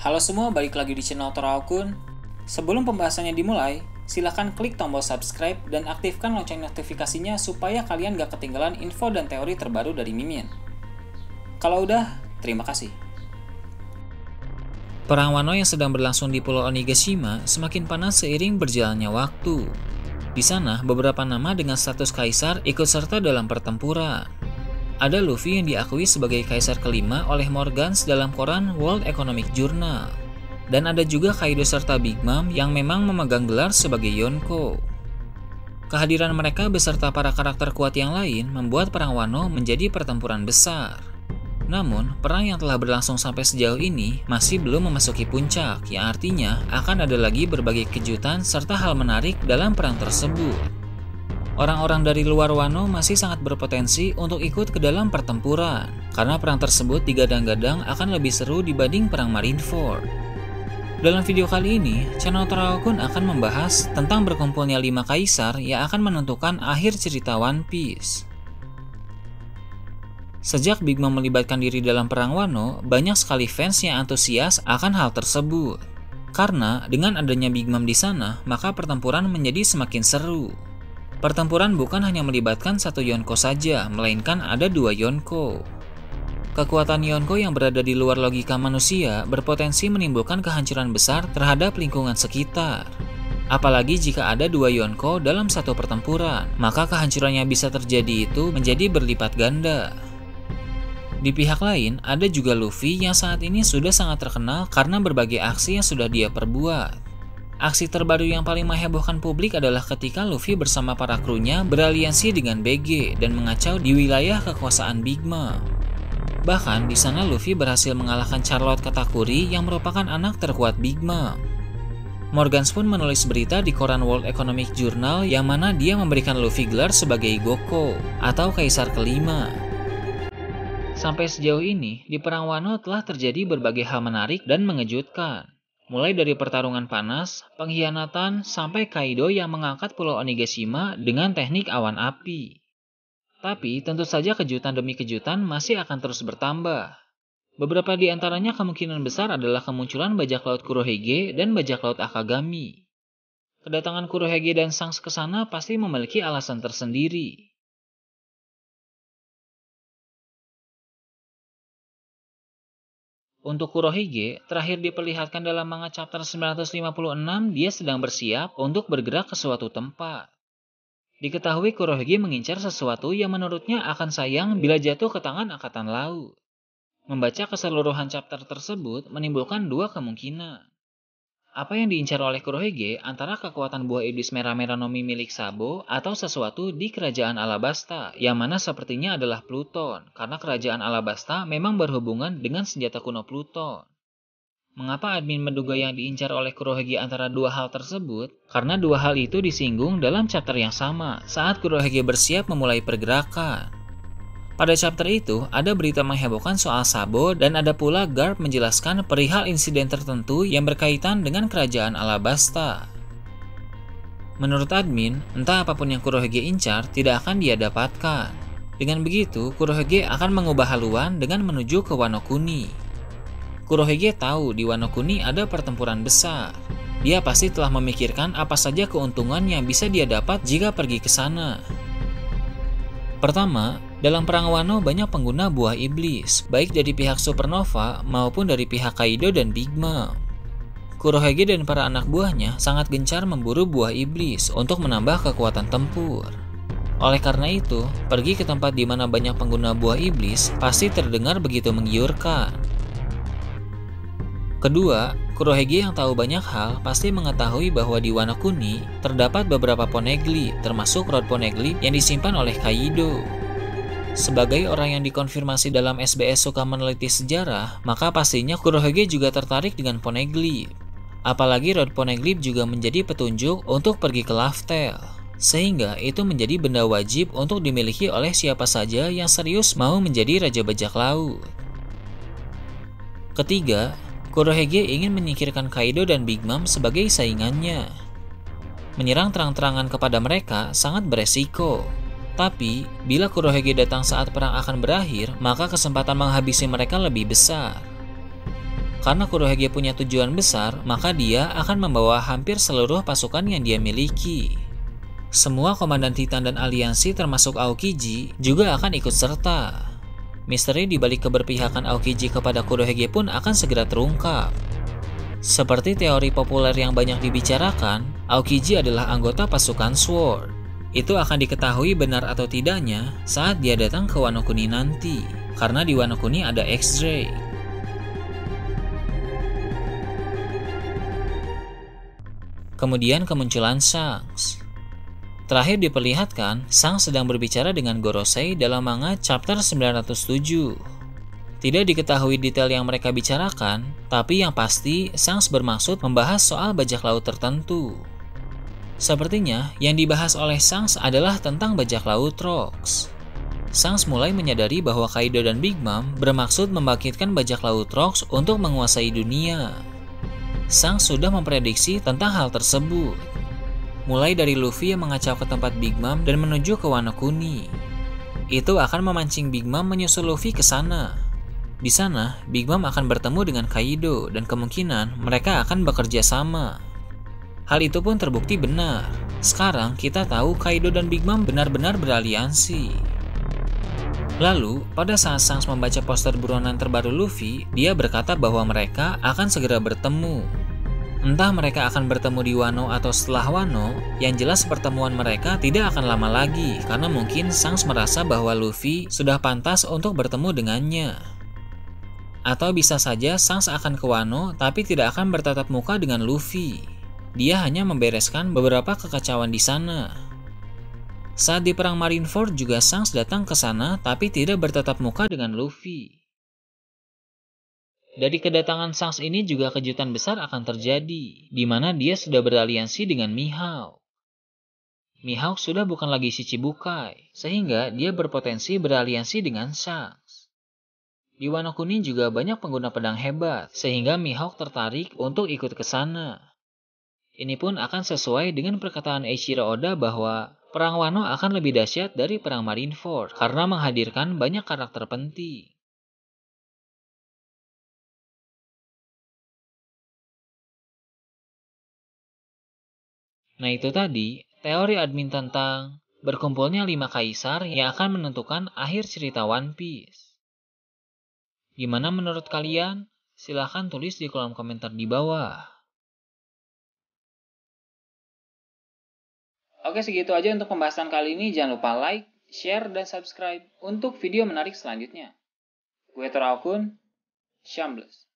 Halo semua, balik lagi di channel Toraokun. Sebelum pembahasannya dimulai, silahkan klik tombol subscribe dan aktifkan lonceng notifikasinya supaya kalian gak ketinggalan info dan teori terbaru dari Mimin. Kalau udah, terima kasih. Perang Wano yang sedang berlangsung di Pulau Onigashima semakin panas seiring berjalannya waktu. Di sana, beberapa nama dengan status kaisar ikut serta dalam pertempuran. Ada Luffy yang diakui sebagai kaisar kelima oleh Morgans dalam koran World Economic Journal. Dan ada juga Kaido serta Big Mom yang memang memegang gelar sebagai Yonko. Kehadiran mereka beserta para karakter kuat yang lain membuat Perang Wano menjadi pertempuran besar. Namun, perang yang telah berlangsung sampai sejauh ini masih belum memasuki puncak, yang artinya akan ada lagi berbagai kejutan serta hal menarik dalam perang tersebut. Orang-orang dari luar Wano masih sangat berpotensi untuk ikut ke dalam pertempuran, karena perang tersebut digadang-gadang akan lebih seru dibanding perang Marineford. Dalam video kali ini, channel Toraokun akan membahas tentang berkumpulnya 5 kaisar yang akan menentukan akhir cerita One Piece. Sejak Big Mom melibatkan diri dalam perang Wano, banyak sekali fans yang antusias akan hal tersebut. Karena dengan adanya Big Mom di sana, maka pertempuran menjadi semakin seru. Pertempuran bukan hanya melibatkan satu Yonko saja, melainkan ada 2 Yonko. Kekuatan Yonko yang berada di luar logika manusia berpotensi menimbulkan kehancuran besar terhadap lingkungan sekitar. Apalagi jika ada 2 Yonko dalam satu pertempuran, maka kehancurannya bisa terjadi itu menjadi berlipat ganda. Di pihak lain, ada juga Luffy yang saat ini sudah sangat terkenal karena berbagai aksi yang sudah dia perbuat. Aksi terbaru yang paling menghebohkan publik adalah ketika Luffy bersama para krunya beraliansi dengan BG dan mengacau di wilayah kekuasaan Big Mom. Bahkan di sana Luffy berhasil mengalahkan Charlotte Katakuri yang merupakan anak terkuat Big Mom. Morgans pun menulis berita di koran World Economic Journal yang mana dia memberikan Luffy gelar sebagai Goko atau Kaisar kelima. Sampai sejauh ini, di Perang Wano telah terjadi berbagai hal menarik dan mengejutkan. Mulai dari pertarungan panas, pengkhianatan, sampai Kaido yang mengangkat Pulau Onigashima dengan teknik awan api. Tapi tentu saja kejutan demi kejutan masih akan terus bertambah. Beberapa di antaranya kemungkinan besar adalah kemunculan bajak laut Kurohige dan bajak laut Akagami. Kedatangan Kurohige dan Shanks ke sana pasti memiliki alasan tersendiri. Untuk Kurohige, terakhir diperlihatkan dalam manga chapter 956, dia sedang bersiap untuk bergerak ke suatu tempat. Diketahui Kurohige mengincar sesuatu yang menurutnya akan sayang bila jatuh ke tangan angkatan laut. Membaca keseluruhan chapter tersebut menimbulkan 2 kemungkinan. Apa yang diincar oleh Kurohige antara kekuatan buah iblis merah-merah Nomi milik Sabo atau sesuatu di kerajaan Alabasta, yang mana sepertinya adalah Pluton, karena kerajaan Alabasta memang berhubungan dengan senjata kuno Pluton. Mengapa admin menduga yang diincar oleh Kurohige antara 2 hal tersebut? Karena 2 hal itu disinggung dalam chapter yang sama saat Kurohige bersiap memulai pergerakan. Pada chapter itu, ada berita menghebohkan soal Sabo dan ada pula Garp menjelaskan perihal insiden tertentu yang berkaitan dengan kerajaan Alabasta. Menurut admin, entah apapun yang Kurohige incar tidak akan dia dapatkan. Dengan begitu, Kurohige akan mengubah haluan dengan menuju ke Wano Kuni. Kurohige tahu di Wano Kuni ada pertempuran besar. Dia pasti telah memikirkan apa saja keuntungan yang bisa dia dapat jika pergi ke sana. Pertama, dalam Perang Wano banyak pengguna buah iblis, baik dari pihak Supernova maupun dari pihak Kaido dan Big Mom. Kurohige dan para anak buahnya sangat gencar memburu buah iblis untuk menambah kekuatan tempur. Oleh karena itu, pergi ke tempat di mana banyak pengguna buah iblis pasti terdengar begitu menggiurkan. Kedua, Kurohige yang tahu banyak hal pasti mengetahui bahwa di Wano Kuni terdapat beberapa poneglyph, termasuk rod poneglyph yang disimpan oleh Kaido. Sebagai orang yang dikonfirmasi dalam SBS suka meneliti sejarah, maka pastinya Kurohige juga tertarik dengan poneglyph. Apalagi rod poneglyph juga menjadi petunjuk untuk pergi ke Laugh Tale, sehingga itu menjadi benda wajib untuk dimiliki oleh siapa saja yang serius mau menjadi Raja Bajak Laut. Ketiga, Kurohige ingin menyingkirkan Kaido dan Big Mom sebagai saingannya. Menyerang terang-terangan kepada mereka sangat beresiko. Tapi, bila Kurohige datang saat perang akan berakhir, maka kesempatan menghabisi mereka lebih besar. Karena Kurohige punya tujuan besar, maka dia akan membawa hampir seluruh pasukan yang dia miliki. Semua komandan Titan dan aliansi termasuk Aokiji juga akan ikut serta. Misteri di balik keberpihakan Aokiji kepada Kurohige pun akan segera terungkap. Seperti teori populer yang banyak dibicarakan, Aokiji adalah anggota pasukan Sword. Itu akan diketahui benar atau tidaknya saat dia datang ke Wano Kuni nanti, karena di Wano Kuni ada X-Ray. Kemudian kemunculan Shanks. Terakhir diperlihatkan, Shanks sedang berbicara dengan Gorosei dalam manga chapter 907. Tidak diketahui detail yang mereka bicarakan, tapi yang pasti Shanks bermaksud membahas soal bajak laut tertentu. Sepertinya yang dibahas oleh Shanks adalah tentang bajak laut Rocks. Shanks mulai menyadari bahwa Kaido dan Big Mom bermaksud membangkitkan bajak laut Rocks untuk menguasai dunia. Shanks sudah memprediksi tentang hal tersebut. Mulai dari Luffy yang mengacau ke tempat Big Mom dan menuju ke Wano Kuni. Itu akan memancing Big Mom menyusul Luffy ke sana. Di sana, Big Mom akan bertemu dengan Kaido dan kemungkinan mereka akan bekerja sama. Hal itu pun terbukti benar. Sekarang kita tahu Kaido dan Big Mom benar-benar beraliansi. Lalu, pada saat Shanks membaca poster buronan terbaru Luffy, dia berkata bahwa mereka akan segera bertemu. Entah mereka akan bertemu di Wano atau setelah Wano, yang jelas pertemuan mereka tidak akan lama lagi karena mungkin Shanks merasa bahwa Luffy sudah pantas untuk bertemu dengannya. Atau bisa saja Shanks akan ke Wano tapi tidak akan bertatap muka dengan Luffy. Dia hanya membereskan beberapa kekacauan di sana. Saat di perang Marineford juga Shanks datang ke sana tapi tidak bertatap muka dengan Luffy. Dari kedatangan Shanks ini juga kejutan besar akan terjadi, di mana dia sudah beraliansi dengan Mihawk. Mihawk sudah bukan lagi Shichibukai, sehingga dia berpotensi beraliansi dengan Shanks. Di Wano Kuni juga banyak pengguna pedang hebat, sehingga Mihawk tertarik untuk ikut ke sana. Ini pun akan sesuai dengan perkataan Eiichiro Oda bahwa Perang Wano akan lebih dahsyat dari Perang Marineford karena menghadirkan banyak karakter penting. Nah itu tadi, teori admin tentang berkumpulnya 5 kaisar yang akan menentukan akhir cerita One Piece. Gimana menurut kalian? Silahkan tulis di kolom komentar di bawah. Oke, segitu aja untuk pembahasan kali ini. Jangan lupa like, share, dan subscribe untuk video menarik selanjutnya. Gue Toraokun, Shambles.